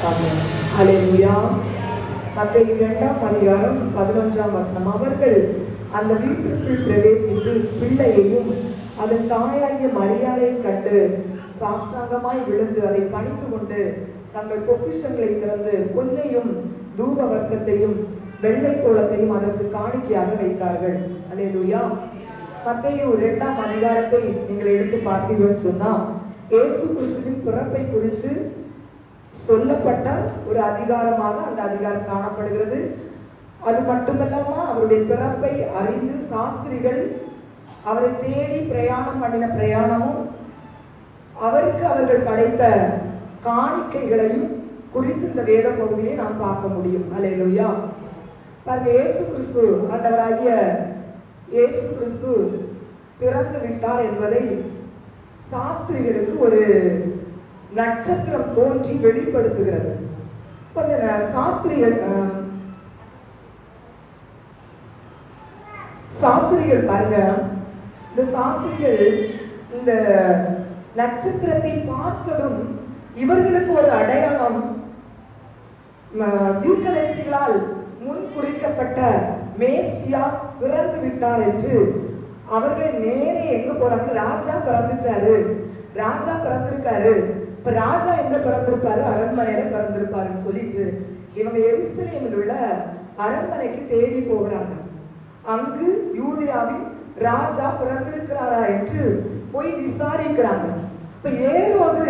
ஆமென். ஹல்லேலூயா. மத்தேயு 2ஆம் அதிகாரம் 11ஆம் வசனம். அவர்கள் அந்த வீட்டுக்குள் பிரவேசித்து பிள்ளையையும் அதன் தாயாகிய மரியாதையும் கண்டு சாஷ்டாங்கமாய் விழுந்து அதை பணிந்து கொண்டு தங்கள் பொக்கிஷங்களை திறந்து பொன்னையும் தூப வர்க்கத்தையும் வெள்ளை கோலத்தையும் அதற்கு காணிக்கையாக வைத்தார்கள். அல்லேலூயா. மத்தேயு 2ஆம் அதிகாரத்தை நீங்கள் எடுத்து பார்த்தீர்கள் சொன்னா இயேசு கிறிஸ்துவின் பிறப்பை குறித்து சொல்லப்பட்ட ஒரு அதிகாரமாக அந்த அதிகாரம் காணப்படுகிறது. அது மட்டுமல்லாம அவருடைய பிறப்பை அறிந்து சாஸ்திரிகள் அவரை தேடி பிரயாணம் பண்ணின பிரயாணமும் அவருக்கு அவர்கள் படைத்த காணிக்கைகளையும் குறித்து இந்த வேத பகுதியை நாம் பார்க்க முடியும். அல்லேலூயா. பாருங்க, இயேசு கிறிஸ்து ஆண்டவராகிய இயேசு கிறிஸ்து பிறந்து விட்டார் என்பதை சாஸ்திரிகளுக்கு ஒரு நட்சத்திரம் தோன்றி வெளிப்படுத்துகிறது. சாஸ்திரிகள் பாருங்க, இந்த சாஸ்திரிகள் இந்த நட்சத்திரத்தை பார்த்ததும் இவர்களுக்கு ஒரு அடையாளம், தீர்க்கதரிசிகளால் முன் குறிக்கப்பட்ட மேசியா பிறந்து விட்டார் என்று அவர்கள் நேரே எங்க போறாங்க? ராஜா பிறந்துட்டாரு, ராஜா பிறந்திருக்காரு. இப்ப ராஜா எங்க பிறந்திருப்பாரு? அரண்மனையில பிறந்திருப்பாருன்னு சொல்லிட்டு இவங்க எருசலேமில் உள்ள அரண்மனைக்கு தேடி போகிறாங்க. அங்கு யூதேயாவின் ராஜா பிறந்திருக்கிறாரா என்று போய் விசாரிக்கிறாங்க. இப்ப ஏரோது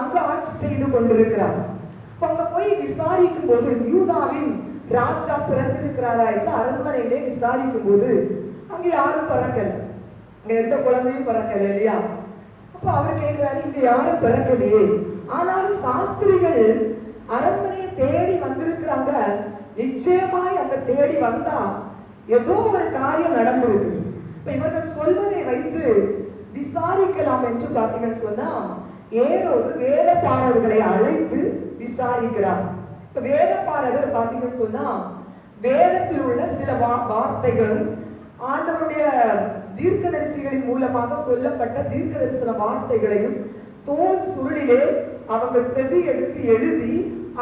அங்க ஆட்சி செய்து கொண்டிருக்கிறார். அங்க போய் விசாரிக்கும் போது யூதாவின் ராஜா பிறந்திருக்கிறாரா என்று அரண்மனையிலே விசாரிக்கும் போது அங்க யாரும் பிறக்கல, அங்க எந்த குழந்தையும் பிறக்கல இல்லையா? அப்ப அவர் கேட்கிறாரு, இங்க யாரும் பிறக்கலையே, ஆனாலும் சாஸ்திரிகள் அரண்மனையை தேடி வந்திருக்கிறாங்க, நிச்சயமாய் அங்க தேடி வந்தா ஏதோ ஒரு காரியம் நடந்திருக்கு. இப்ப இவர்கள் சொல்வதை வைத்து விசாரிக்கலாம் என்று பார்த்தீங்கன்னு சொன்னா ஏரோது வேதபாரகர்களை அழைத்து விசாரிக்கிறார். இப்ப வேதபாரகர் பார்த்தீங்கன்னு சொன்னா வேதத்தில் உள்ள சில வார்த்தைகள் ஆண்டவருடைய தீர்க்கதரிசிகளின் மூலமாக சொல்லப்பட்ட தீர்க்க தரிசன வார்த்தைகளையும் தோல் சுருளிலே அவர்கள் பிரதி எடுத்து எழுதி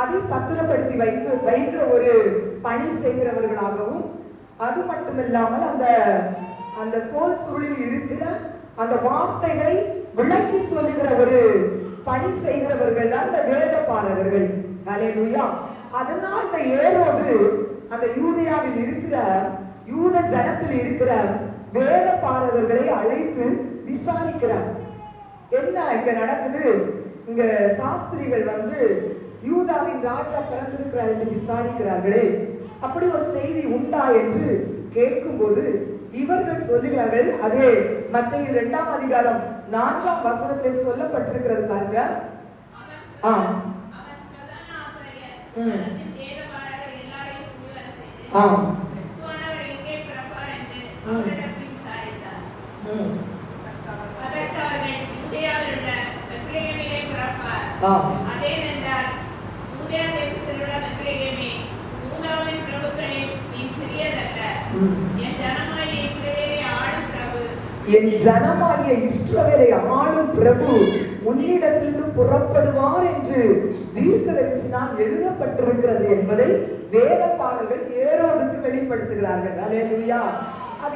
அதை பத்திரப்படுத்தி வைக்கிற ஒரு பணி செய்கிறவர்களாகவும், அது மட்டுமில்லாமல் அந்த தோல் சுருளில் இருக்கிற அந்த வார்த்தைகளை விளக்கி சொல்லுகிற ஒரு பணி செய்கிறவர்கள் தான் இந்த வேதபாரகர்கள். அல்லேலூயா. அதனால் இந்த ஏரோது அந்த யூதேயாவில் இருக்கிற யூத ஜனத்தில் இருக்கிற வேதபாரகர்களை அழைத்து விசாரிக்கிறார். என்ன இங்க நடக்குது? இங்க சாஸ்திரிகள் யூதாவின் ராஜா பிறந்திருக்கிறார் என்று விசாரிக்கிறார்களே, அப்படி ஒரு செய்தி உண்டா என்று கேட்கும் போது இவர்கள் சொல்லுகிறார்கள், அதே மத்தேயு 2ஆம் அதிகாரம் 4ஆம் வசனத்திலே சொல்லப்பட்டிருக்கிறது பாருங்க. என் ஜனமாகிய இஸ்ரவேலை ஆளும் பிரபு உன்னிடத்திலிருந்து புறப்படுவார் என்று தீர்க்கதரிசினால் எழுதப்பட்டிருக்கிறது என்பதை வேதபாரகர்கள் ஏரோதுக்கு வெளிப்படுத்துகிறார்கள். அல்லேலூயா. அது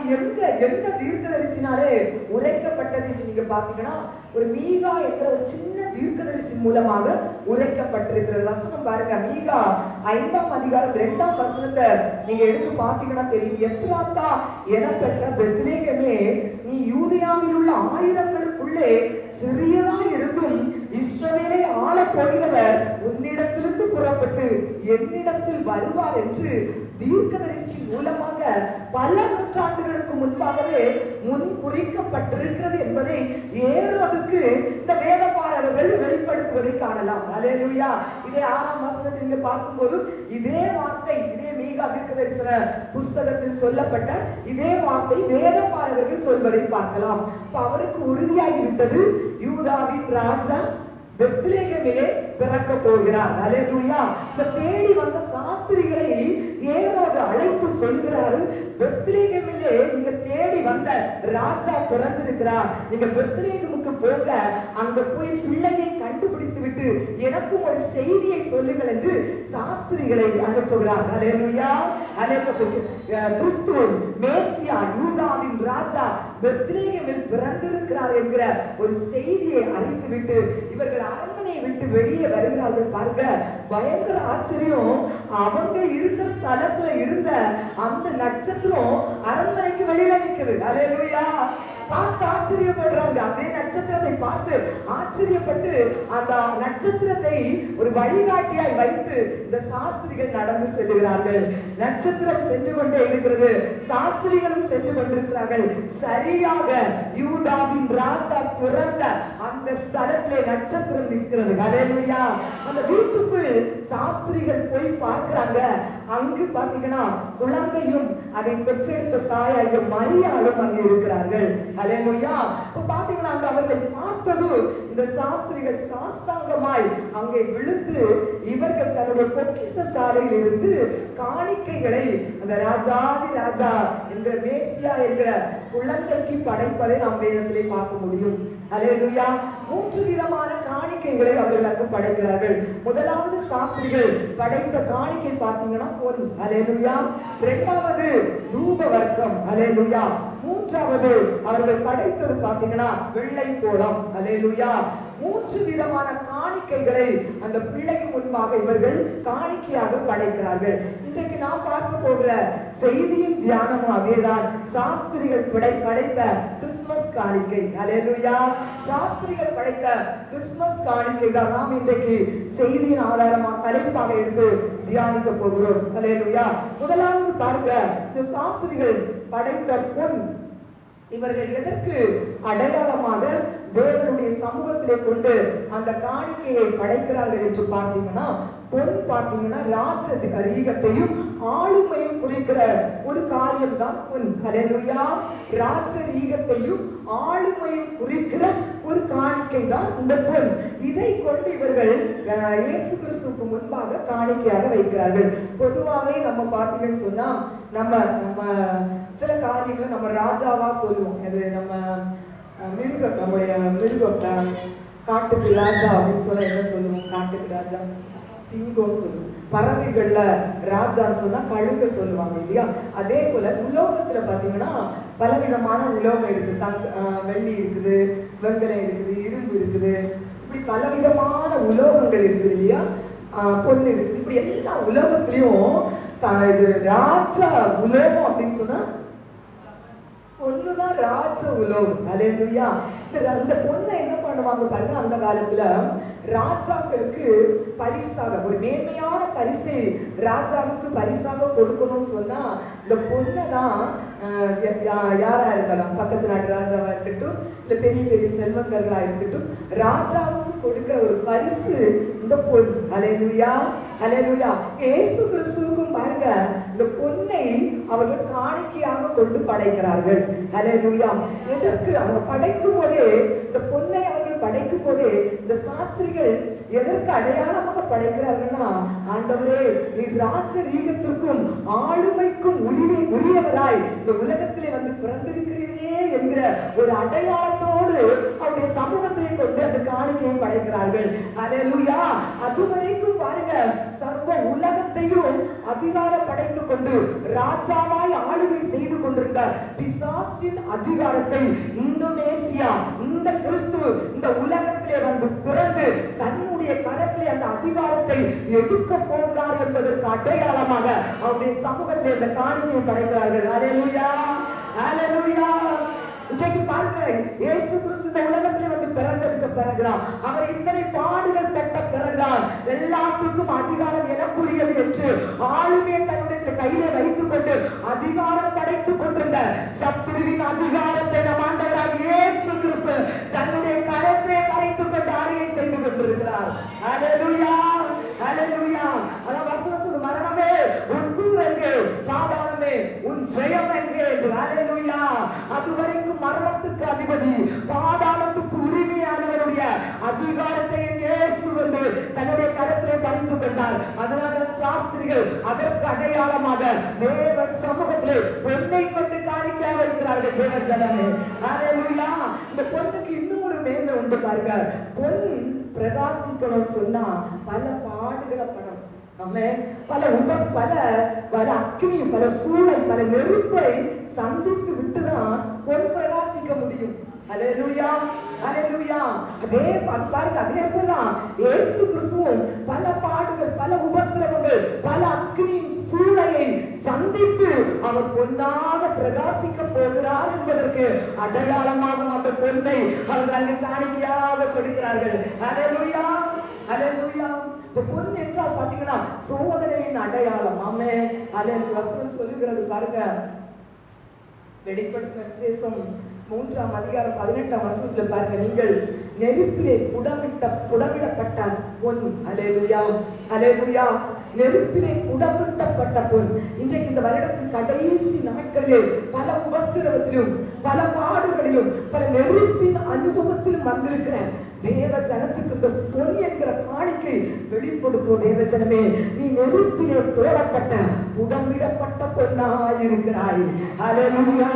எந்த தீர்க்கதரிசினாலே உரைக்கப்பட்டது என்று நீங்க பாத்தீங்கன்னா ஒரு மீகா என்ற ஒரு சின்ன தீர்க்கதரிசி மூலமாக உரைக்கப்பட்டிருக்கிறது. வசனம் பாருங்க, மீகா 5ஆம் அதிகாரம் 2ஆம் வசனத்தை நீங்க எடுத்து பாத்தீங்கன்னா தெரியும். எப்ராத்தா எனப்பட்ட பெத்லேகமே, நீ யூதேயாவில் உள்ள ஆயிரங்களுக்குள்ளே சிறியதா இருந்தும் இஸ்ரவேலை ஆள போகிறவர் உன்னிடத்திலிருந்து புறப்பட்டு என்னிடத்தில் வருவார் என்று தீர்க்கதரிசி மூலமாக பல நூற்றாண்டுகளுக்கு முன்பாகவே முன் குறிக்கப்பட்டிருக்கிறது என்பதை ஏரோதுக்கு இந்த வேதபாரகர்கள் வெளிப்படுத்துவதை காணலாம். அல்லேலூயா. இதே 6ஆம் வசனத்தில் நீங்க பார்க்கும்போது இதே வார்த்தை, இதே மீகா தீர்க்கதரிசன புஸ்தகத்தில் சொல்லப்பட்ட இதே வார்த்தை வேதபாரகர்கள் சொல்வதை பார்க்கலாம். அவருக்கு உறுதியாகிவிட்டது, யூதாவின் ராஜா பெத்லகேமிலே பிறக்க போகிறார். அல்லேலூயா. இந்த தேடி வந்த சாஸ்திரிகளை ஏரோது அழைத்து சொல்கிறாரு, பெத்லகேமிலே நீங்க தேடி வந்த ராஜா பிறந்திருக்கிறார், நீங்க பெத்லகேமுக்கு போங்க, அங்க போய் பிள்ளையை கண்டுபிடித்து விட்டு எனக்கும் ஒரு செய்தியை சொல்லுங்கள் என்று சாஸ்திரிகளை அனுப்புகிறார். அல்லேலூயா. கிறிஸ்து மேசியா யூதாவின் ராஜா பெத்லகேமில் பிறந்திருக்கிறார் என்கிற ஒரு செய்தியை அறிந்துவிட்டு இவர்கள் அரண்மனையை விட்டு வெளியே வருகிறார்கள். பாருங்க, பயங்கர ஆச்சரியம். அவங்க இருந்த ஸ்தலத்துல இருந்த அந்த நட்சத்திரம் அரண்மனைக்கு வெளியில நிக்குது. அல்லேலூயா. பார்த்து ஆச்சரியப்படுறாங்க. அதே நட்சத்திரத்தை பார்த்து ஆச்சரியப்பட்டு அந்த நட்சத்திரத்தை ஒரு வழிகாட்டியாய் வைத்து இந்த சாஸ்திரிகள் நடந்து செல்கிறார்கள். நட்சத்திரம் சென்று கொண்டே இருக்கிறது, சாஸ்திரிகளும் சென்று கொண்டிருக்கிறார்கள். சரியாக யூதாவின் ராஜா பிறந்த அந்த ஸ்தலத்திலே நட்சத்திரம் நிற்கிறது. அல்லேலூயா. அந்த வீட்டுக்குள் சாஸ்திரிகள் போய் பார்க்கிறாங்க. அங்கு பாத்தீங்கன்னா குழந்தையும் அதை பெற்றெடுத்த தாயாகிய மரியாளும் அங்கே இருக்கிறார்கள். அல்லேலூயா. இப்ப பாத்தீங்கன்னா அங்க அவர்களை பார்த்தது இந்த சாஸ்திரிகள் சாஷ்டாங்கமாய் அங்கே விழுந்து இவர்கள் தன்னுடைய பொக்கிஷ சாலையில் இருந்து காணிக்கைகளை அந்த ராஜாதி ராஜா என்கிற மேசியா என்கிற குழந்தைக்கு படைப்பதை நாம் வேதத்திலே பார்க்க முடியும். அல்லேலூயா. 3 விதமான காணிக்கைகளை அவர்கள் அங்கு படைக்கிறார்கள். முதலாவது சாஸ்திரிகள் படைத்த காணிக்கை பார்த்தீங்கன்னா பொன். அல்லேலூயா. இரண்டாவது தூப வர்க்கம். அல்லேலூயா. மூன்றாவது அவர்கள் படைத்தது பார்த்தீங்கன்னா வெள்ளை கோலம். அல்லேலூயா. 3 விதமான காணிக்கைகளை அந்த பிள்ளைக்கு முன்பாக இவர்கள் காணிக்கையாக படைக்கிறார்கள். இன்றைக்கு நாம் பார்க்க போகிற செய்தியின் தியானமும் அதேதான். சாஸ்திரிகள் படைத்த கிறிஸ்துமஸ் காணிக்கை. அல்லேலூயா. சாஸ்திரிகள் படைத்த கிறிஸ்துமஸ் காணிக்கை தான் நாம் இன்றைக்கு செய்தியின் ஆதாரமாக தலைப்பாக எடுத்து தியானிக்க போகிறோம். அல்லேலூயா. முதலாவது பாருங்க, இந்த சாஸ்திரிகள் படைத்த பொன் இவர்கள் எதற்கு அடையாளமாக தேவனுடைய சமூகத்திலே கொண்டு அந்த காணிக்கையை படைக்கிறார்கள் என்று பார்த்தீங்கன்னா, பொன் பார்த்தீங்கன்னா ராஜரீகத்தையும் ஆளுமையும் குறிக்கிற ஒரு காரியம் தான் பொன். அல்லேலூயா. ராஜரீகத்தையும் ஆளுமையும் குறிக்கிற ஒரு காணிக்கை தான் இந்த பொன். இதை கொண்டு இவர்கள் இயேசு கிறிஸ்துவுக்கு முன்பாக காணிக்கையாக வைக்கிறார்கள். பொதுவாகவே நம்ம பார்த்தீங்கன்னு சொன்னா நம்ம சில காரியங்களை நம்ம ராஜாவா சொல்லுவோம். அது நம்ம மிருகம், நம்முடைய மிருகம் காட்டுக்கு ராஜா அப்படின்னு சொல்ல என்ன சொல்லுவோம்? காட்டுக்கு ராஜா சிங்கம் சொல்லுவோம். பறவைகள்ல ராஜான்னு சொன்னா கழுக சொல்லுவாங்க இல்லையா? அதே போல உலோகத்துல பாத்தீங்கன்னா பலவிதமான உலோகம் இருக்குது. வெள்ளி இருக்குது, வெண்கலம் இருக்குது, இரும்பு இருக்குது, இப்படி பலவிதமான உலோகங்கள் இருக்குது இல்லையா? பொண்ணு இருக்குது. இப்படி எல்லா உலோகத்திலையும் இது ராஜா உலோகம் அப்படின்னு சொன்னா பொண்ணுதான் ராஜ உலோகம். அல்லேலூயா. அந்த பொண்ணை என்ன பண்ணுவாங்க பாருங்க, அந்த காலத்துல ராஜாக்களுக்கு பரிசாக ஒரு மேன்மையான பரிசை ராஜாவுக்கு பரிசாக கொடுக்கணும்னு சொன்னா இந்த பொண்ணை தான் யாரா இருக்கலாம், பக்கத்து நாட்டு ராஜாவா இருக்கட்டும், இல்ல பெரிய பெரிய செல்வந்தர்களா இருக்கட்டும், ராஜாவுக்கு கொடுக்கிற ஒரு பரிசு இந்த பொன். அல்லேலூயா. அல்லேலூயா. இயேசு கிறிஸ்துவுக்கும் பாருங்க இந்த பொன்னை அவர்கள் காணிக்கையாக கொண்டு படைக்கிறார்கள். அல்லேலூயா. எதற்கு அவங்க படைக்கும் போதே, இந்த பொன்னை அவர்கள் படைக்கும் போதே இந்த சாஸ்திரிகள் எதற்கு அடையாளமாக படைக்கிறார்கள்னா, ஆண்டவரே நீர் ராஜரீகத்திற்கும் ஆளுமைக்கும் உரியவராய் இந்த உலகத்திலே வந்து பிறந்திருக்கிறீரே என்கிற ஒரு அடையாளத்தோடு அவருடைய சமூகத்திலே கொண்டு அந்த காணிக்கையை படைக்கிறார்கள். அல்லேலூயா. அதுவரைக்கும் பாருங்க சர்வ உலகத்தையும் அதிகாரம் படைத்துக் கொண்டு ராஜாவாய் ஆளுகை செய்து கொண்டிருந்த பிசாசின் அதிகாரத்தை இந்த மேசியா, இந்த கிறிஸ்து இந்த உலகத்திலே வந்து பிறந்து தன்னுடைய கரத்திலே அந்த அதிகாரத்தை எடுக்க போகிறார் என்பதற்கு அடையாளமாக அவருடைய சமூகத்திலே அந்த காணிக்கையை படைக்கிறார்கள். அல்லேலூயா. அல்லேலூயா. இன்றைக்கு பாருங்க, இயேசு கிறிஸ்து இந்த உலகத்திலே வந்து பிறந்ததுக்கு பிறகுதான், அவர் இத்தனை பாடுகள் பெற்ற பிறகுதான் எல்லாத்துக்கும் அதிகாரம் எனக்குரியது என்று ஆளுமையை தன்னுடைய கையிலே வைத்துக் கொண்டு அதிகாரம் படைத்துக் கொண்டிருந்த சத்துருவின் அதிகாரத்தை நம் ஆண்டவராக இயேசு கிறிஸ்து தன்னுடைய கரத்திலே படைத்துக் கொண்டு ஆளுகை செய்து கொண்டிருக்கிறார். அல்லேலூயா. அல்லேலூயா. அதான் வசனம் சொல்லு, மரணமே உன் கூர் எங்கே, பாதாளமே உன் ஜெயம் எங்கே என்று. அல்லேலூயா. அதுவரைக்கும் மரணத்துக்கு அதிபதி, பாதாளத்துக்கு உரிமையானவருடைய அதிகாரத்தை அதற்கு அடையாளமாக தேவ சமூகத்திலே பொன்னை கொண்டு காணிக்கை வைக்கிறார்கள் தேவ ஜனமே. ஹalleluya. இந்த பொன்னுக்கு இன்னும் ஒரு மேன்மை உண்டு பாருங்க. பொன் பிரகாசிக்கணும்னு சொன்னா பல பாடுகளை படணும். பல அக்னி, பல சூழல், பல நெருப்பை சந்தித்து விட்டுதான் பொன் பிரகாசிக்க முடியும். ஹalleluya, ஹalleluya. அதே போல இயேசு கிறிஸ்துவும் பல பாடுகள், பல உபத்திரவங்கள், பல அக்னியின் சூளையை சந்தித்து அவர் பொன்னாக பிரகாசிக்க போகிறார் என்பதற்கு அடையாளமாக அந்த பொன்னை அவர்கள் காணிக்கையாக கொடுக்கிறார்கள். ஹalleluya, ஹalleluya. பொன் என்றால் பாத்தீங்கன்னா சோதனையின் அடையாளம். ஆமென். அதற்கு வசனம் சொல்லுகிறது பாருங்க. வெளிப்படுத்தின விசேஷம் 3ஆம் அதிகாரம் 18ஆம் வசனத்துல பாருங்க. நீங்கள் நெருப்பிலே புடமிடப்பட்ட பொன். ஹalleluya, ஹalleluya. நெருப்பிலே புடமிடப்பட்ட பொன். இன்றைக்கு இந்த வருடத்தின் கடைசி நாட்களிலே பல உபத்திரவத்திலும், பல பாடுகளிலும், பல நெருப்பின் அனுபவத்திலும் வந்திருக்கிற தேவ ஜனத்துக்கு இந்த பொன் என்கிற காணிக்கை வெளிப்படுத்தும். தேவ ஜனமே, நீ நெருப்பிலே போடப்பட்ட புடமிடப்பட்ட பொன்னாயிருக்கிறாய். ஹalleluya.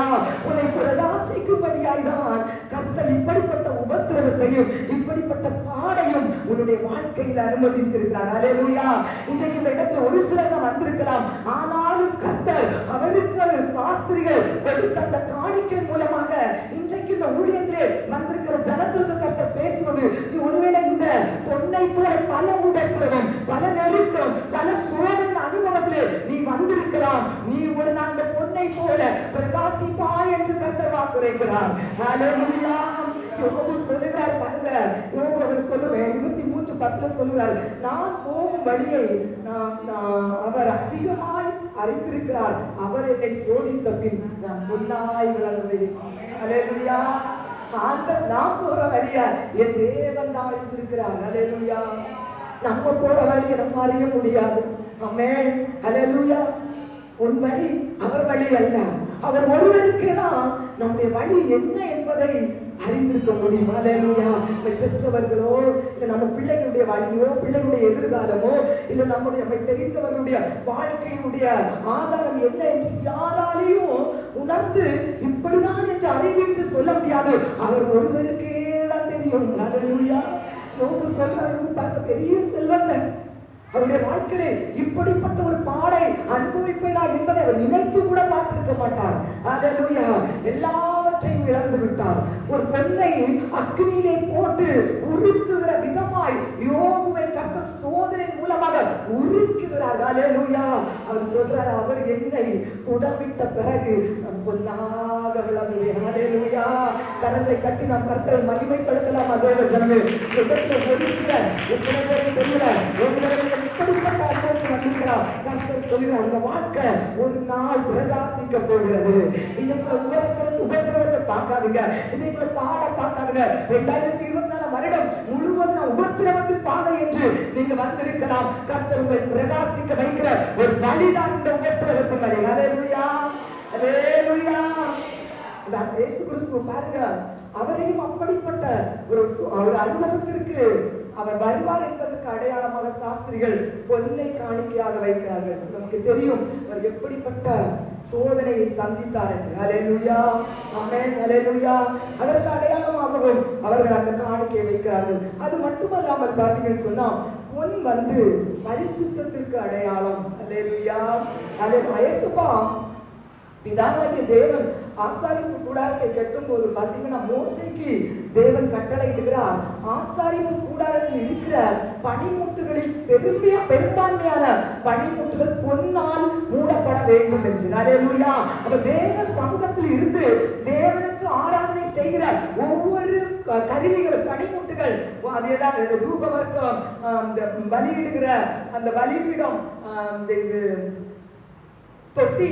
உன்னை பிரகாசிக்கும்படியாய்தான் கர்த்தர் இப்படிப்பட்ட உபத்திரவத்தையும் இப்படிப்பட்ட பாடையும் உன்னுடைய வாழ்க்கையில் அனுமதித்திருக்கிறார். ஹalleluya. இன்றைக்கு இந்த இடத்துல ஒரு சிலர் தான் வந்திருக்கலாம். ஆனாலும் கர்த்தர் அவருக்கு சாஸ்திரிகள் கொடுத்த அந்த காணிக்கை மூலமாக இன்றைக்கு இந்த ஊழியத்திலே வந்திருக்கிற ஜனத்திற்கு கர்த்தர் பேசுவது, நீ ஒருவேளை இந்த பொன்னை போல பல உபத்திரவம், பல நெருக்கம், பல சோதனை அனுபவத்திலே நீ வந்திருக்கலாம். நீ ஒரு நாள் அந்த பொன்னை போல பிரகாசிப்பாய் என்று கர்த்தர் வாக்குரைக்கிறார். ஹalleluya. யோபு சொல்லுகிறார் பாருங்க. யோபு அவர் சொல்லுவேன் 23:10 சொல்லுகிறார், நான் போகும் வழியை அவர் அதிகமாய் அறிந்திருக்கிறார். அவர் என்னை சோதித்த பின் நான் பொன்னாய் விளங்குவேன். ஹalleluya. நாம் போற வழியா என் தேவன் தான் அறிந்திருக்கிறார். ஹalleluya. நம்ம போற வழியை நம்ம அறிய முடியாது. ஆமென். ஹalleluya. உன் வழி அவர் வழி அல்ல. அவர் ஒருவருக்கே தான் நம்முடைய வழி என்ன என்பதை அறிந்திருக்க முடியும். ஹalleluya. பெற்றவர்களோ இல்ல நம்ம பிள்ளைகளுடைய வழியோ, பிள்ளைகளுடைய எதிர்காலமோ, இல்ல நம்மை தெரிந்தவர்களுடைய வாழ்க்கையினுடைய ஆதாரம் என்ன என்று யாராலையும் உணர்ந்து இப்படிதான் என்று அறிவித்து சொல்ல முடியாது. அவர் ஒருவருக்கே தான் தெரியும். ஹalleluya. யோபு சொல்றாரு, பெரிய செல்வந்தன், அவருடைய வாழ்க்கையிலே இப்படிப்பட்ட ஒரு பாடை அனுபவிப்பார் என்பதை அவர் நினைத்து கூட பார்த்திருக்க மாட்டார். ஹalleluya. எல்லாவற்றையும் இழந்து விட்டார். ஒரு பொன்னை அக்னியிலே போட்டு உருக்குகிற விதமாய் யோபுவை கர்த்தர் சோதனை மூலமாக உருக்குகிறார். ஹalleluya. அவர் சொல்றார், அவர் என்னை புடமிட்ட பிறகு நான் பொன்னாக விளங்குவேன். ஹalleluya. கரங்களை தட்டி நாம் கர்த்தரை மகிமைப்படுத்தலாம். அதே ஜனமே, இதற்கு ஒரு சிலர் தெரியல இப்படிப்பட்ட அனுபவம் வந்திருக்கிறார். கர்த்தர் சொல்கிறார், அந்த வாழ்க்கை ஒரு நாள் பிரகாசிக்க போகிறது. இன்னைக்கு உபத்திரவத்தை பார்க்காதுங்க, இன்னைக்கு பாட பார்க்காதுங்க. 2024 வருடம் முழுவதும் உபத்திரவத்தின் பாதை என்று நீங்க வந்திருக்கலாம். கர்த்தர் உங்களை பிரகாசிக்க வைக்கிற ஒரு வழிதான் இந்த உபத்திரவத்தின் வழி. ஹalleluya, ஹalleluya. இயேசு கிறிஸ்து பாருங்க, அவரையும் அப்படிப்பட்ட ஒரு அனுபவத்திற்கு அவர் வருவார் என்பதற்கு அடையாளமாக சாஸ்திரிகள் பொன்னை காணிக்கையாக வைக்கிறார்கள். நமக்கு தெரியும் அவர் எப்படிப்பட்ட சோதனையை சந்தித்தார் என்று. ஹalleluya, ஆமென், ஹalleluya. அதற்கு அடையாளமாகவும் அவர்கள் அந்த காணிக்கையை வைக்கிறார்கள். அது மட்டுமல்லாமல் பார்த்தீங்கன்னு சொன்னா பொன் பரிசுத்தத்திற்கு அடையாளம். ஹalleluya. அதே இயேசுவா பிதாவாகிய தேவன் ஆசாரிப்பு கூடாரத்தை கட்டும் போது பாத்தீங்கன்னா மோசேக்கு தேவன் கட்டளையிடுகிறார், ஆசாரிப்பு கூடாரத்தில் இருக்கிற பனிமுட்டுகளில் பெரும்பான்மையான பனிமுட்டுகள் பொன்னால் மூடப்பட வேண்டும் என்று. ஹalleluya. அப்ப தேவ சமூகத்தில் இருந்து தேவனுக்கு ஆராதனை செய்கிற ஒவ்வொரு கருவிகள், பனிமுட்டுகள், அதேதான் தூப வர்க்கம், பலியிடுகிற அந்த பலிபீடம், இது தொட்டி,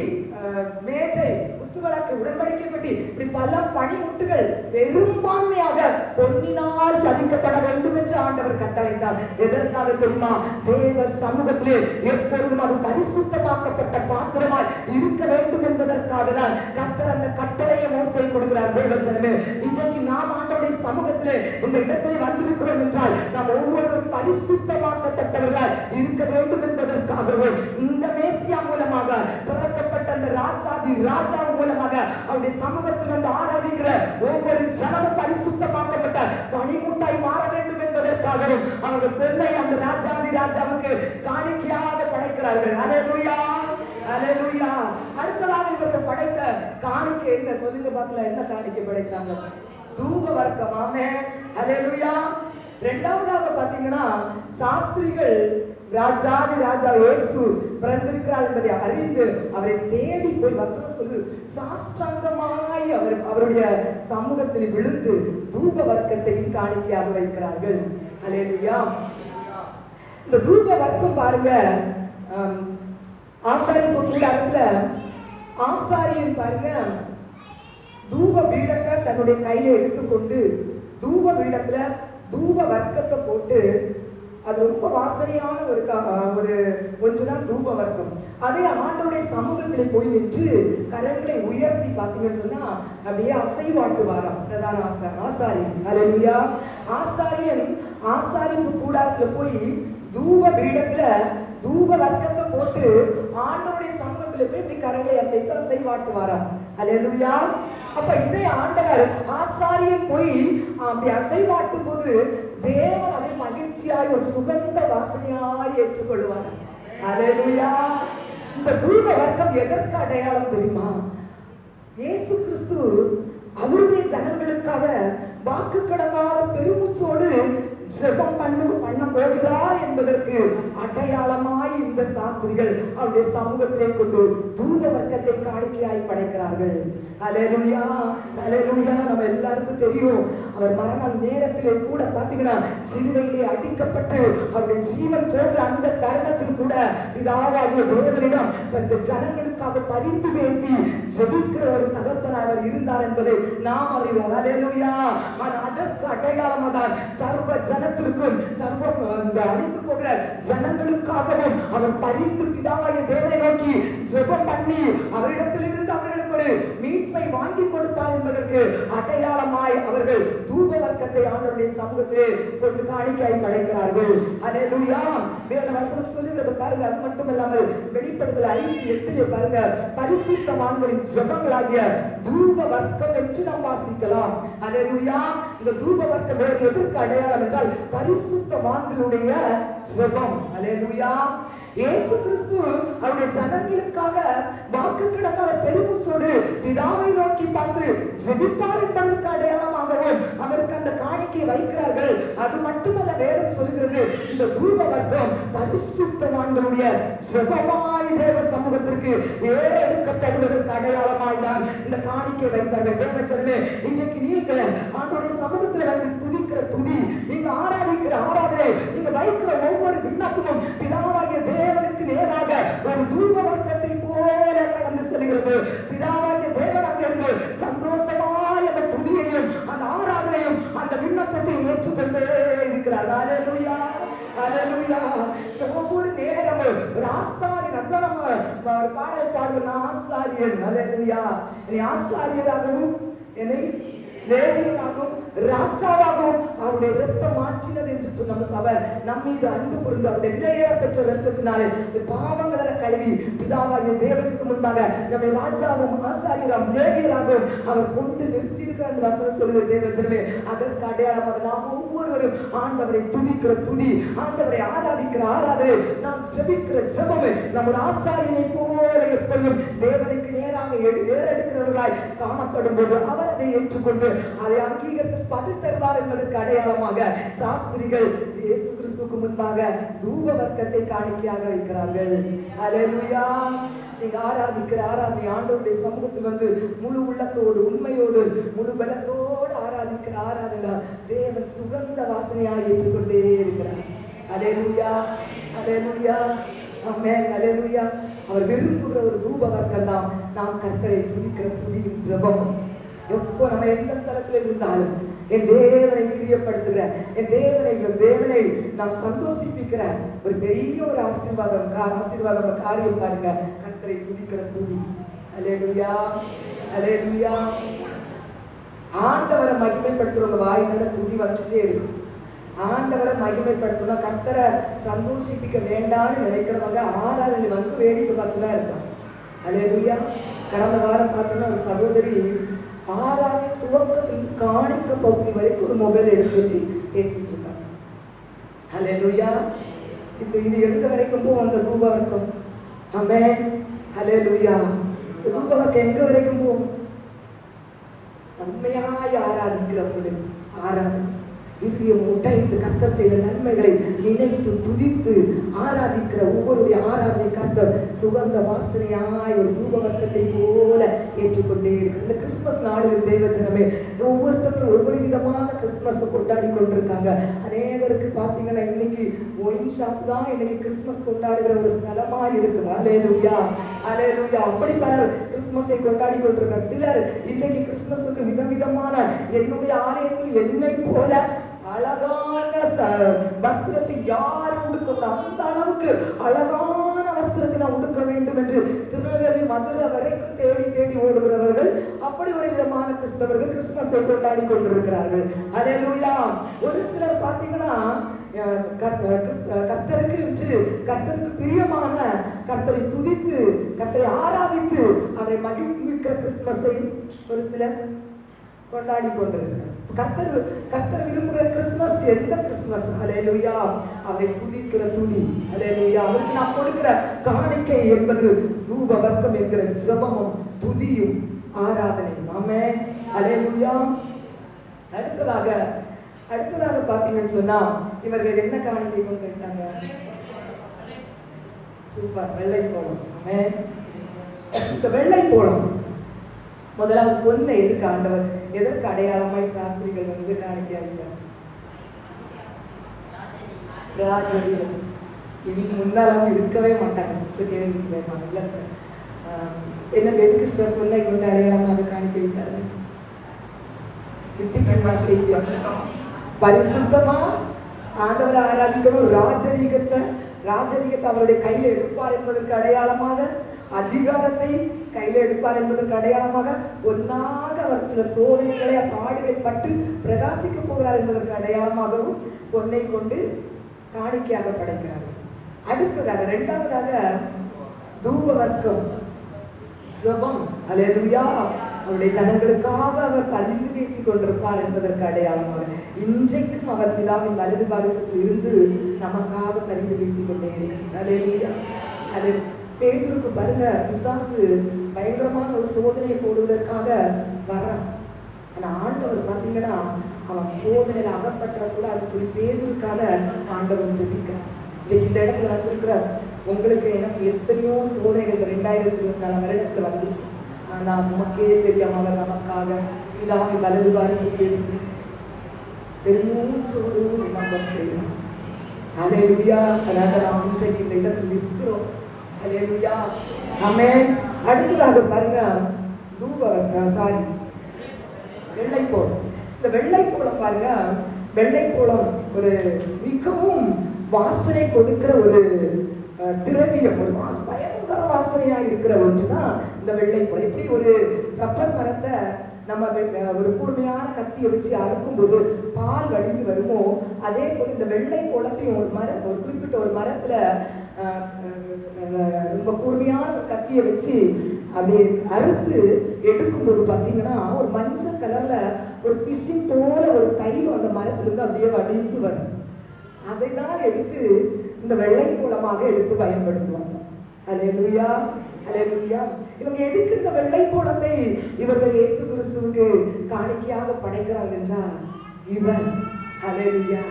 மேஜை, குத்துவிளக்கு, உடன்படிக்கை பெட்டி, இப்படி பல பனிமுட்டுகள் பெரும்பான்மையாக பொன்னினால் சதிக்கப்பட வேண்டும் என்று ஆண்டவர் கட்டளையிட்டார். எதற்காக தெரியுமா? தேவ சமூகத்திலே எப்பொழுதும் அது பரிசுத்தமாக்கப்பட்ட பாத்திரமாய் இருக்க வேண்டும் என்பதற்காக தான் கர்த்தர் அந்த கட்டளையை மோசே கொடுக்கிறார். தேவ ஜனமே, இன்றைக்கு நாம் ஆண்டவருடைய சமூகத்திலே இந்த இடத்திலே வந்திருக்கிறோம் என்றால் நாம் ஒவ்வொருவரும் பரிசுத்தமாக்கப்பட்டவர்கள் இருக்க வேண்டும் என்பதற்காகவே இந்த மேசியா ராஜாதி ராஜா மூலமாக அவருடைய சமூகத்தில் வந்து ஆராதிக்கிற ஒவ்வொரு ஜனமும் பரிசுத்தமாக்கப்பட்ட பனிமுட்டாய் மாற வேண்டும் என்பதற்காகவும் அவங்க பெண்ணை அந்த ராஜாதி ராஜாவுக்கு காணிக்கையாக படைக்கிறார்கள். அல்லேலூயா, அல்லேலூயா. அடுத்ததாக இவர்கள் படைத்த காணிக்கை என்ன சொல்லுங்க பார்க்கலாம்? என்ன காணிக்கை படைத்தாங்க? தூப வர்க்கம். ஆமென், அல்லேலூயா. இரண்டாவதாக பாத்தீங்கன்னா சாஸ்திரிகள் ராஜாதி ராஜா இயேசு பிறந்திருக்கிறார் என்பதை அறிந்து அவரை தேடி போய் வசனம் சொல்லு சாஷ்டாங்கமாய் அவருடைய சமூகத்தில் விழுந்து தூப வர்க்கத்தையும் காணிக்கையாக வைக்கிறார்கள். அல்லேலூயா. இந்த தூப வர்க்கம் பாருங்க, ஆசாரியன் கூடாரத்துல ஆசாரியன் பாருங்க தூப பீடத்தை தன்னுடைய கையில எடுத்துக்கொண்டு தூப பீடத்துல தூப வர்க்கத்தை போட்டு, அது ரொம்ப வாசனையான ஒரு ஒன்றுதான் தூப வர்க்கம். அதே ஆண்டவருடைய சமூகத்திலே போய் நின்று கரங்களை உயர்த்தி பார்த்தீங்கன்னு சொன்னா அப்படியே அசைவாட்டுவாராம் பிரதான ஆசாரியன். அல்லேலூயா. ஆசாரியன் ஆசாரிப்பு கூடாரத்துல போய் தூப பீடத்துல தூப வர்க்கத்தை போட்டு ஆண்டவருடைய சமூகத்துல போய் இப்படி கரங்களை அசைத்து அசைவாட்டுவாராம். அல்லேலூயா. அப்ப இதை ஆண்டவர் ஆசாரியன் போய் அப்படி அசைவாட்டும் போது தேவன் அதை மகிழ்ச்சியாய் ஒரு சுகந்த வாசனையாய் ஏற்றுக்கொள்வார். அல்லேலூயா. இந்த தூப வர்க்கம் எதற்கு அடையாளம் தெரியுமா? இயேசு கிறிஸ்து அவருடைய ஜனங்களுக்காக வாக்கு கடங்காத பெருமூச்சோடு ஜெபம் பண்ண போகிறார் என்பதற்கு அடையாளமாய் இந்த சாஸ்திரிகள் அவருடைய சமூகத்திலே கொண்டு தூப வர்க்கத்தை காணிக்கையாய் படைக்கிறார்கள். அல்லேலூயா, அல்லேலூயா. நம்ம எல்லாருக்கும் தெரியும், அவர் மரண நேரத்திலே கூட பாத்தீங்கன்னா சிலுவையிலே அடிக்கப்பட்டு அவருடைய ஜீவன் போன்ற அந்த தருணத்தில் கூட பிதாவாகிய தேவனிடம் இந்த ஜனங்களுக்காக பரிந்து பேசி ஜெபிக்கிற ஒரு தகப்பன் அவர் இருந்தார் என்பதை நாம் அறிவோம். அல்லேலூயா. அதற்கு அடையாளமாக தான் சர்வ ஜனத்திற்கும் சர்வம் அழிந்து போகிற ஜனங்களுக்காகவும் அவர் பரிந்து பிதாவாகிய தேவனை நோக்கி ஜெபம் பண்ணி அவரிடத்திலிருந்து அவர்களுக்கு ஒரு மீட்பை வாங்கி கொடுப்பார் என்பதற்கு அடையாளமாய் அவர்கள் தூப வர்க்கத்தை ஆண்டவருடைய சமூகத்திலே கொண்டு காணிக்கையாய் படைக்கிறார்கள். அல்லேலூயா. வேத வசனம் சொல்லுகிறது பாருங்க. அது மட்டுமல்லாமல் வெளிப்படுத்தல் 5:8 பாருங்க, பரிசுத்தவான்களின் ஜெபங்களாகிய தூப வர்க்கம் என்று நாம் வாசிக்கலாம். அல்லேலூயா. இந்த தூப வர்க்கம் எதற்கு அடையாளம் என்றால் பரிசுத்தவான்களுடைய ஜெபம். அல்லேலூயா. இயேசு கிறிஸ்து அவருடைய ஜனங்களுக்காக வாக்கு கிடக்காத பெருமூச்சோடு பிதாவை நோக்கி பார்த்து ஜெபிப்பார் என்பதற்கு அடையாளமாகவும் அவருக்கு அந்த காணிக்கை வைக்கிறார்கள். அது மட்டுமல்ல, வேதம் சொல்கிறது இந்த தூப வர்க்கம் பரிசுத்தவான்களுடைய ஜெபமாய் தேவ சமூகத்திற்கு ஏறெடுக்கப்படுவதற்கு அடையாளமாய் தான் இந்த காணிக்கை வைத்தார்கள். தேவச்சரமே, இன்றைக்கு நீங்க ஆண்டவருடைய சமூகத்தில் வந்து துதிக்கிற துதி, நீங்க ஆராதிக்கிற ஆராதனை, நீங்க வைக்கிற ஒவ்வொரு விண்ணப்பமும் பிதாவாகிய தேவனுக்கு நேராக ஒரு தூப வர்க்கத்தை போல கடந்து செல்கிறது. பிதாவாகிய தேவன் அங்கிருந்து சந்தோஷமாய் அந்த துதியையும் அந்த ஆராதனையும் அந்த விண்ணப்பத்தையும் ஏற்றுக்கொண்டே இருக்கிறார். அல்லேலூயா, அல்லேலூயா. ஒவ்வொரு நேரமும் ஒரு ஆசாரியன் அந்த நம்ம பாடல் பாடுகிற ஆசாரியன். அல்லேலூயா. என்னை ஆசாரியராகவும் என்னை லேவியனாகவும் ராஜாவாகவும் அவருடைய ரத்தம் மாற்றினது என்று சொன்ன அவர் நம் மீது அன்பு கூர்ந்து அவருடைய விலையேற பெற்ற ரத்தத்தினாலே பாவங்களை கழுவி பிதாவாகிய தேவனுக்கு முன்பாக நம்மை ராஜாவும் ஆசாரியராகவும் லேவியராகவும் அவர் கொண்டு நிறுத்தியிருக்கிறார் வசனம் சொல்லுகிறது. தேவஜனமே, அதற்கு அடையாளமாக நாம் ஒவ்வொருவரும் ஆண்டவரை துதிக்கிற துதி, ஆண்டவரை ஆராதிக்கிற ஆராதனை, நாம் ஜெபிக்கிற ஜெபமே நம்முடைய ஆசாரியனை போல எப்பொழுதும் தேவனுக்கு நேராக ஏறெடுக்கிறவர்களாய் காணப்படும் போது அவர் அதை ஏற்றுக்கொண்டு அதை அங்கீகரித்து பதில் தருவார் என்பதற்கு அடையாளமாக சாஸ்திரிகள் இயேசு கிறிஸ்துவுக்கு முன்பாக தூப வர்க்கத்தை காணிக்கையாக வைக்கிறார்கள். அல்லேலூயா. நீங்க ஆராதிக்கிற ஆராதனை ஆண்டவருடைய சமூகத்தில் வந்து முழு உள்ளத்தோடு உண்மையோடு முழு பலத்தோடு ஆராதிக்கிற ஆராதனை தேவன் சுகந்த வாசனையாக ஏற்றுக்கொண்டே இருக்கிறார். அல்லேலூயா, அல்லேலூயா. ஆமென், அல்லேலூயா. அவர் விரும்புகிற ஒரு தூப வர்க்கம் தான் நாம் கர்த்தரை துதிக்கிற துதியும் ஜெபமும். எப்போ நம்ம எந்த ஸ்தலத்துல இருந்தாலும் என் தேவனை பிரியப்படுத்துகிற என் தேவனை நாம் சந்தோஷிப்பிக்கிற ஒரு பெரிய ஒரு ஆசீர்வாதம் காரியம் பாருங்க, கர்த்தரை துதிக்கிற துதி. அல்லேலூயா, அல்லேலூயா. ஆண்டவரை மகிமைப்படுத்துறவங்க வாயினால துதி வந்துட்டே இருக்கும். ஆண்டவரை மகிமைப்படுத்தணும், கர்த்தரை சந்தோஷிப்பிக்க வேண்டாம்னு நினைக்கிறவங்க ஆராதனை வந்து வேடிக்கை பார்த்துதான் இருப்பாங்க. அல்லேலூயா. கடந்த வாரம் பார்த்தீங்கன்னா ஒரு சகோதரி ஆறாவது துவக்கத்திலிருந்து காணிக்க பகுதி வரைக்கும் ஒரு மொபைல் எடுத்து வச்சு பேசிட்டு இருக்காங்க. ஹல்லேலூயா. இப்போ இது எங்க வரைக்கும் போகும் அந்த தூபவர்க்கம்? ஆமென். ஹல்லேலூயா. தூபவர்க்கம் எங்க வரைக்கும் போகும்? உண்மையாய் ஆராதிக்கிறவர்கள் ஆராதனை இவ்வியம் உடைந்து கர்த்தர் செய்த நன்மைகளை நினைத்து துதித்து ஆராதிக்கிற ஒவ்வொருடைய ஆராதனை கர்த்தர் சுகந்த வாசனையாய் ஒரு தூபவர்க்கத்தை போல ஏற்றுக்கொண்டே இருக்கு. இந்த கிறிஸ்துமஸ் நாளில் தேவஜனமே ஒவ்வொருத்தரும் ஒவ்வொரு விதமாக கிறிஸ்துமஸ் கொண்டாடி கொண்டிருக்காங்க. அநேகருக்கு பார்த்தீங்கன்னா இன்னைக்கு ஒயின் ஷாப் தான் இன்னைக்கு கிறிஸ்துமஸ் கொண்டாடுகிற ஒரு ஸ்தலமா இருக்கு. அல்லேலூயா, அல்லேலூயா. அப்படி பலர் கிறிஸ்துமஸை கொண்டாடி கொண்டிருக்கார். சிலர் இன்னைக்கு கிறிஸ்துமஸுக்கு விதவிதமான என்னுடைய ஆலயத்தில் என்னை போல அழகான வஸ்திரத்தை யாரும் உடுக்க அந்த அளவுக்கு அழகான வஸ்திரத்தை நான் உடுக்க வேண்டும் என்று திருநெல்வேலி மதுரை வரைக்கும் தேடி தேடி ஓடுகிறவர்கள் அப்படி ஒரு விதமான கிறிஸ்தவர்கள் கிறிஸ்துமஸை கொண்டாடி கொண்டிருக்கிறார்கள். அல்லேலூயா. ஒரு சிலர் பார்த்தீங்கன்னா கர்த்தருக்கு பிரியமான கர்த்தரை துதித்து கர்த்தரை ஆராதித்து அவரை மகிழ்விக்கிற கிறிஸ்துமஸை ஒரு சிலர் கொண்டாடி கொண்டிருக்கிறார். கர்த்தர் விரும்புகிற கிறிஸ்துமஸ் எந்த கிறிஸ்துமஸ்? அல்லேலூயா. அவரை துதிக்கிற துதி. அல்லேலூயா. அவருக்கு நாம் கொடுக்கிற காணிக்கை என்பது தூப வர்க்கம் என்கிற ஜெபமும் துதியும் ஆராதனை. ஆமென். அல்லேலூயா. அடுத்ததாக பார்த்தீங்கன்னு சொன்னா இவர்கள் என்ன காணிக்கை கொண்டு கேட்டாங்க? சூப்பர், வெள்ளை போலம். ஆமென். இந்த வெள்ளை போலம் முதலாவது பொன்னை எதுக்கு ஆண்டவர் எதற்கு அடையாளமாய் சாஸ்திரிகள் வந்து காணிக்காங்க? ராஜரீகம். இதுக்கு முன்னால இருக்கவே மாட்டாங்க. சிஸ்டர் கேள்விப்பட்டிருப்பாங்க. இல்ல சிஸ்டர், என்ன எதுக்கு சிஸ்டர் பொன்னை கொண்டு அடையாளமாக காணிக்க வைத்தாரு? பரிசுத்தமா ஆண்டவரை ஆராதிக்கணும். ராஜரீகத்தை அவருடைய கையில எடுப்பார் என்பதற்கு அடையாளமாக, அதிகாரத்தை கையில எடுப்பார் என்பதற்கு அடையாளமாக, ஒன்னாக அவர் சில சோதனைகளை பாடுகளை பட்டு பிரகாசிக்க போகிறார் என்பதற்கு அடையாளமாகவும் பொன்னை கொண்டு காணிக்கையாக படைக்கிறார். அடுத்ததாக இரண்டாவதாக தூப வர்க்கம் ஜெபம். அல்லேலூயா. அவருடைய ஜனங்களுக்காக அவர் பரிந்து பேசிக் கொண்டிருப்பார் என்பதற்கு அடையாளமாக இன்றைக்கும் அவர் பிதாவின் வலது பாரிசத்தில் இருந்து நமக்காக பரிந்து பேசிக் கொண்டே இருக்கிறார். அல்லேலூயா. அது பேதுருக்கு பாருங்க, பிசாசு பயங்கரமான ஒரு சோதனையை போடுவதற்காக வரான். ஆனா ஆண்டவர் பார்த்தீங்கன்னா அவன் சோதனையில அகப்பற்ற கூட அது சொல்லி பேதுருக்காக ஆண்டவர் ஜெபிக்கிறான். இன்னைக்கு இந்த இடத்துல வந்திருக்கிற உங்களுக்கு எனக்கு எத்தனையோ சோதனைகள் 2024 வருடத்துல வந்துருக்கு. ஆனா நமக்கே தெரியாம அவர் நமக்காக பிதாவின் வலது பாரிசத்தில் இருந்து பெருமூச்சோடு விண்ணப்பம் செய்யணும். அல்லேலூயா. அதனால நாம் இன்றைக்கு இந்த இடத்தில் இருக்கிறோம். அல்லேலூயா. ஆமென். அடுத்ததாக பாருங்க வெள்ளைப்போளம். இந்த வெள்ளைப்போளம் பாருங்க, வெள்ளைப்போளம் ஒரு மிகவும் வாசனை கொடுக்கிற ஒரு திரவியம், ஒரு பயங்கர வாசனையா இருக்கிற ஒன்றுதான் இந்த வெள்ளைப்போளம். எப்படி ஒரு ரப்பர் மரத்தை நம்ம ஒரு கூர்மையான கத்தியை வச்சு அறுக்கும் போது பால் வடிந்து வருமோ, அதே போல இந்த வெள்ளை போலத்தையும் ஒரு குறிப்பிட்ட ஒரு மரத்துல ரொம்ப கூர்மையான கத்தியை வச்சு அப்படி அறுத்து எடுக்கும்போது பார்த்தீங்கன்னா ஒரு மஞ்சள் கலர்ல ஒரு பிசி போல ஒரு தைலம் அந்த மரத்திலிருந்து அப்படியே வடிந்து வரும். அதை தான் எடுத்து இந்த வெள்ளை மூலமாக எடுத்து பயன்படுத்துவாங்க. அல்லேலூயா, அல்லேலூயா. இவங்க எதுக்கு இந்த வெள்ளை போலத்தை இவர்கள் இயேசு கிறிஸ்துவுக்கு காணிக்கையாக படைக்கிறார்கள் என்றால், இவர் அல்லேலூயா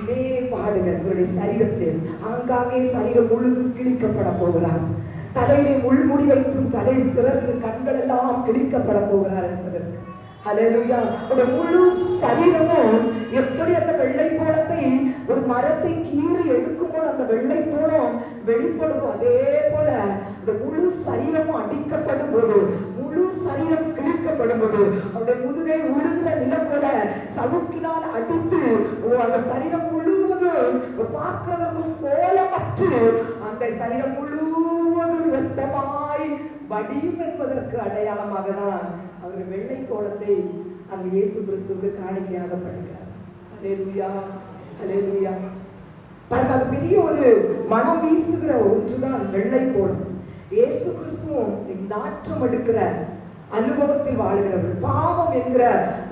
இதே பாடுகள் இவருடைய சரீரத்திலே ஆங்காங்கே சரீரம் முழுதும் கிழிக்கப்பட போகிறார். தலையிலே முள்முடி வைத்தும் தலை சிரசு கண்கள் எல்லாம் கிழிக்கப்பட போகிறார் என்பதற்கு அல்லேலூயா. அவருடைய முழு சரீரமும் எப்படி அந்த வெள்ளை போலத்தை ஒரு மரத்தை கீறி எடுக்கும்போது அந்த வெள்ளை போலம் வெளிப்படுதோ, அதே போல அந்த முழு சரீரமும் அடிக்கப்படும் போது, முழு சரீரம் கிழிக்கப்படும் போது அவருடைய முதுகை உழுகிற நிலம் போல சவுக்கினால் அடித்து அந்த சரீரம் முழுவதும் பார்க்கிறதற்கும் கோலமற்று அந்த சரீரம் முழுவதும் ரத்தமாய் வடியும் என்பதற்கு அடையாளமாக தான் அவர் வெள்ளை கோலத்தை அந்த இயேசு கிறிஸ்துவுக்கு காணிக்கையாக படைக்கிறார். அல்லேலூயா, அல்லேலூயா. பாருங்க, அது பெரிய ஒரு மனம் வீசுகிற ஒன்றுதான் வெள்ளை கோலம். இயேசு கிறிஸ்துவும் நாற்றம் எடுக்கிற அனுபவத்தில் வாழுகிறவர்கள், பாவம் என்கிற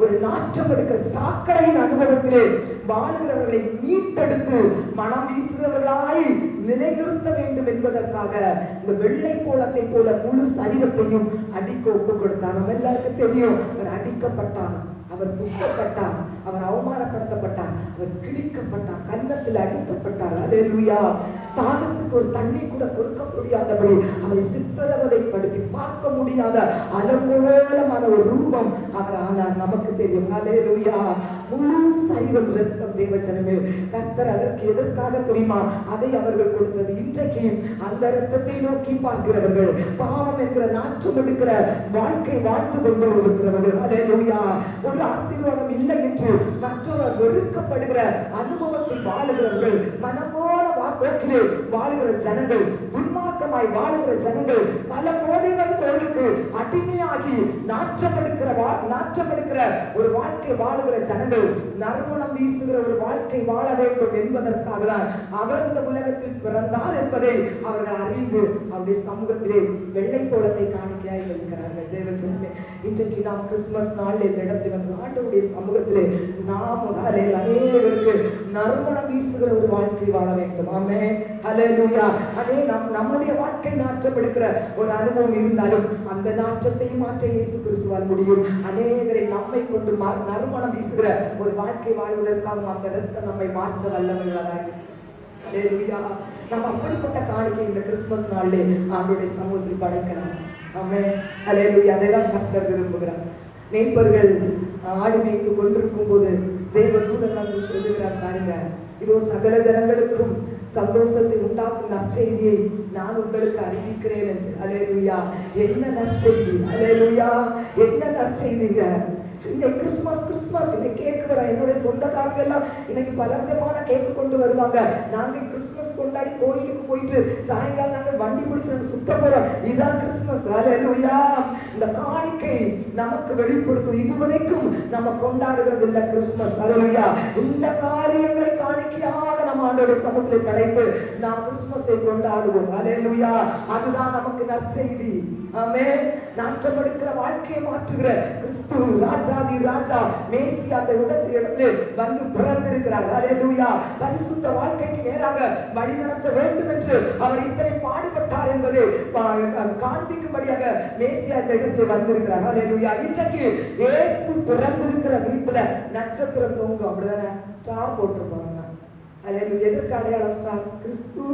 ஒரு நாற்றம் எடுக்கிற சாக்கடையின் அனுபவத்திலே வாழுகிறவர்களை மீட்டெடுத்து மனம் வீசுகிறவர்களாய் நிலைநிறுத்த வேண்டும் என்பதற்காக இந்த வெள்ளை போலத்தை போல முழு சரீரத்தையும் அடிக்க ஒப்பு கொடுத்தார். நம்ம எல்லாருக்கும் தெரியும், அவர் அடிக்கப்பட்டார், அவர் துக்கப்பட்டார், அவர் அவமானப்படுத்தப்பட்டார், அவர் கிழிக்கப்பட்டார், கன்னத்தில் அடிக்கப்பட்டார். அல்லேலூயா. தாகத்துக்கு ஒரு தண்ணி கூட கொடுக்க முடியாதபடி அவரை சித்திரவதைப்படுத்தி பார்க்க முடியாத அலங்கோலமான ஒரு ரூபம் அவர் ஆனார். நமக்கு தெரியும். அல்லேலூயா. முழு சரீரம் இரத்தம். தேவஜனமே, கர்த்தர் அதற்கு எதற்காக தெரியுமா அதை அவர்கள் கொடுத்தது. இன்றைக்கு அந்த இரத்தத்தை நோக்கி பார்க்கிறவர்கள், பாவம் என்கிற நாற்றம் எடுக்கிற வாழ்க்கை வாழ்த்து கொண்டு இருக்கிறவர்கள், அல்லேலூயா, ஒரு ஆசீர்வாதம் இல்லை என்று மற்றவர் வெறுக்கப்படுகிற அனுபவத்தில் வாழுகிறவர்கள், மனமோன போக்கிலே வாழுகிற ஜனங்கள், துன்மார்க்கமாய் வாழுகிற ஜனங்கள், பல போதைகள் பொருளுக்கு அடிமையாகி நாற்றம் எடுக்கிற ஒரு வாழ்க்கை வாழுகிற ஜனங்கள், நறுமணம் வீசுகிற ஒரு வாழ்க்கை வாழ வேண்டும் என்பதற்காக தான் அவர் இந்த உலகத்தில் பிறந்தார் என்பதை அவர்கள் அறிந்து அவருடைய சமூகத்திலே வெள்ளை கோலத்தை காணிக்கையாய் இருக்கிறார்கள். தேவஜனமே, இன்றைக்கு நாம் கிறிஸ்துமஸ் நாள் இந்த இடத்தில் வந்து ஆண்டவருடைய சமூகத்திலே நாம் அநேகருக்கு நறுமணம் வீசுகிற ஒரு வாழ்க்கை வாழ வேண்டும். ஆமென். ஹல்லேலூயா. நம்முடைய வாழ்க்கை நாற்றம் எடுக்கிற ஒரு அனுபவம் இருந்தாலும் அந்த நாற்றத்தை மாற்ற இயேசு கிறிஸ்துவால் முடியும். அநேகரை நம்மை கொண்டு நறுமணம் வீசுகிற ஒரு வாழ்க்கை வாழ்வதற்காக அந்த இரத்தம் நம்மை மாற்ற வல்லவர்களாக. ஹல்லேலூயா. நம்ம அப்படிப்பட்ட காணிக்கை இந்த கிறிஸ்துமஸ் நாளிலே ஆண்டவருடைய சமூகத்தில் படைக்கலாம். ஆமென். ஹல்லேலூயா. அதைதான் கர்த்தர் விரும்புகிறார். மேய்ப்பர்கள் ஆடு மேய்த்து கொண்டிருக்கும் போது தேவ தூதன் வந்து சொல்லுகிறார், பாருங்க, இதோ சகல ஜனங்களுக்கும் சந்தோஷத்தை உண்டாக்கும் நற்செய்தியை நான் உங்களுக்கு அறிவிக்கிறேன் என்று. அல்லேலூயா. என்ன நற்செய்தி? அல்லேலூயா. என்ன நற்செய்திங்க? இன்னைக்கு கிறிஸ்துமஸ் இன்னைக்கு கேக்கு வர என்னுடைய சொந்தக்காரங்க எல்லாம் இன்னைக்கு பல விதமான கேக்கு கொண்டு வருவாங்க. நாங்க கிறிஸ்துமஸ் கொண்டாடி கோயிலுக்கு போயிட்டு சாயங்காலம் நாங்க வண்டி பிடிச்சு நாங்க சுத்த போறோம். இதான் கிறிஸ்துமஸ். அல்லேலூயா. இந்த காணிக்கை நமக்கு வெளிப்படுத்தும். இதுவரைக்கும் நம்ம கொண்டாடுகிறது இல்ல கிறிஸ்துமஸ். அல்லேலூயா. இந்த காரியங்களை காணிக்கையாக நம்ம ஆண்டவருடைய சமூகத்தில் படைத்து நாம் கிறிஸ்துமஸை கொண்டாடுவோம். அல்லேலூயா. அதுதான் நமக்கு நற்செய்தி. ஆமென். நாற்றம் எடுக்கிற வாழ்க்கையை மாற்றுகிற கிறிஸ்து ராஜாதி ராஜா மேசியா அந்த இடத்திலே வந்து பிறந்திருக்கிறார். அல்லேலூயா. பரிசுத்த வாழ்க்கைக்கு நேராக வழி நடத்த வேண்டும் என்று அவர் இத்தனை பாடுபட்டார் என்பதை காண்பிக்கும்படியாக மேசியா இந்த இடத்திலே வந்திருக்கிறார். அல்லேலூயா. இன்றைக்கு இயேசு பிறந்திருக்கிற வீட்டுல நட்சத்திரம் தொங்கும். அப்படிதானே? ஸ்டார் போட்டிருப்பாங்க. அல்லேலூயா. எதற்கு அடையாளம் ஸ்டார்? கிறிஸ்து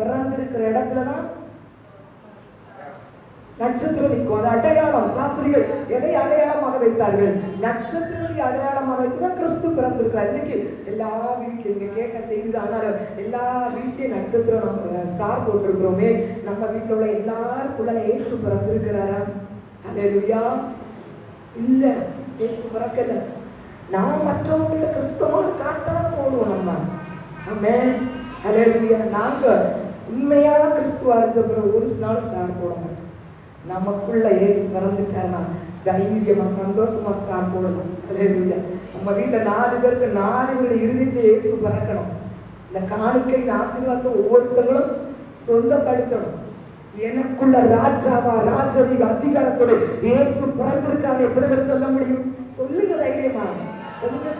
பிறந்திருக்கிற இடத்துலதான் நட்சத்திரம் நிற்கும். அது அடையாளம். சாஸ்திரிகள் எதை அடையாளமாக வைத்தார்கள்? நட்சத்திரத்தை அடையாளமாக வைத்துதான் கிறிஸ்து பிறந்திருக்கிறார். இன்னைக்கு எல்லா வீட்லையும் இங்க கேட்க செய்திதான், ஆனாலும் எல்லா வீட்லயும் நட்சத்திரம் நம்ம ஸ்டார் போட்டிருக்கிறோமே. நம்ம வீட்டுல உள்ள எல்லாருக்குள்ள இயேசு பிறந்திருக்கிறாரா? அல்லேலூயா. இல்ல, இயேசு பிறக்கல. நான் மற்றவங்கள்ட்ட கிறிஸ்தவம் காட்டணும் போடுவோம் நம்ம. ஆமென். அல்லேலூயா. நாங்க உண்மையா கிறிஸ்துவ அழைச்சப்பறம் ஒரு நாள் ஸ்டார் போட மாட்டோம். நமக்குள்ள இயேசு பிறந்துட்டார்னா தைரியமா சந்தோஷமா ஸ்டார் போடணும். அல்லேலூயா. நம்ம வீட்டுல 4 பேருக்கு 4 பேருடைய இருதயத்தை இயேசு பிறக்கணும். இந்த காணிக்கை ஆசீர்வாதத்தை ஒவ்வொருத்தர்களும் சொந்தப்படுத்தணும். எனக்குள்ள ராஜாவா ராஜரீக அதிகாரத்தோடு இயேசு பிறந்திருக்காங்க. எத்தனை பேர் சொல்ல முடியும்? சொல்லுங்க தைரியமா. சொல்லுங்க.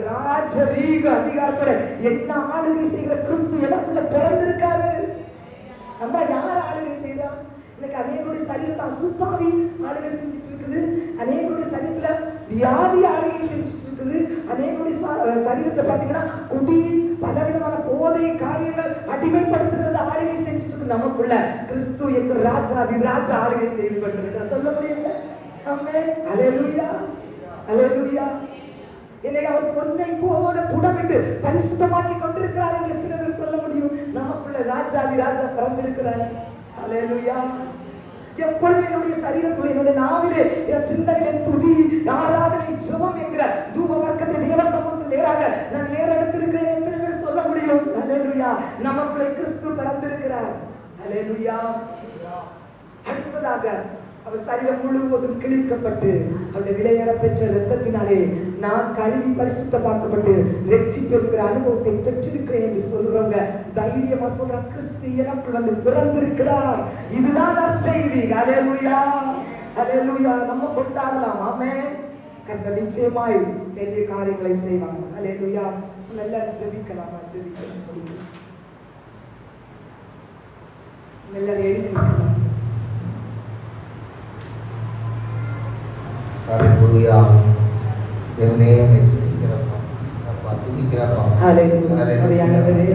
ராஜரீக அதிகாரத்தோட என்ன ஆளுகை செய்கிற கிறிஸ்து எனக்குள்ள பிறந்திருக்காரு. நம்ம யார் ஆளுகை செய்யறா? இன்னைக்கு அநேகருடைய சரீரத்தை அசுத்தாவி ஆளுகை செஞ்சுட்டு இருக்குது. அநேகருடைய சரீரத்துல வியாதி ஆளுகை செஞ்சுட்டு இருக்குது. அநேகருடைய சரீரத்தை பாத்தீங்கன்னா குடி, பலவிதமான போதை காரியங்கள் அடிமைப்படுத்துகிறது ஆளுகை செஞ்சுட்டு இருக்கு. நமக்குள்ள கிறிஸ்து என்ற ராஜாதி ராஜா ஆளுகை செய்து கொண்டிருக்கிறார். சொல்ல முடியுங்க? ஆமென். அல்லேலூயா. அல்லேலூயா. இன்னைக்கு அவர் பொன்னை போல புடமிட்டு பரிசுத்தமாக்கி கொண்டிருக்கிறார் என்று எத்தனை பேர் சொல்ல முடியும்? நமக்குள்ள ராஜாதி ராஜா பிறந்திருக்கிறார். அல்லேலூயா. எப்பொழுது என்னுடைய சரீரத்தில் என்னுடைய நாவிலே என் சிந்தனையிலே துதி, ஆராதனை, ஜெபம் என்கிற தூப வர்க்கத்தை தேவ சமூகத்தில் நேராக நான் ஏறெடுத்திருக்கிறேன். எத்தனை பேர் சொல்ல முடியும்? அல்லேலூயா. நமக்குள்ளே கிறிஸ்து பிறந்திருக்கிறார். அல்லேலூயா. அடுத்ததாக அவர் சரீரம் முழுவதும் கிழிக்கப்பட்டு அவருடைய விலையேற பெற்ற இரத்தத்தினாலே நான் கழுவி பரிசுத்தமாக்கப்பட்டு ரட்சிப்பு என்கிற அனுபவத்தை பெற்றிருக்கிறேன் என்று சொல்றவங்க தைரியமா சொல்ற, கிறிஸ்து எனக்கு வந்து பிறந்திருக்கிறார். இதுதான் நற்செய்தி. அல்லேலூயா, அல்லேலூயா. நம்ம கொண்டாடலாம். ஆமென். கர்த்தர் நிச்சயமாய் பெரிய காரியங்களை செய்வாங்க. அல்லேலூயா. எல்லாரும் ஜெபிக்கலாமா? ஜெபிக்கலாம். எல்லாரும் எழுதி நிற்கலாம். Haleluya. దేవుని నామమున స్తుతిస్తున్నాము. అప్పా స్తుతిస్తున్నాము. హల్లెలూయా.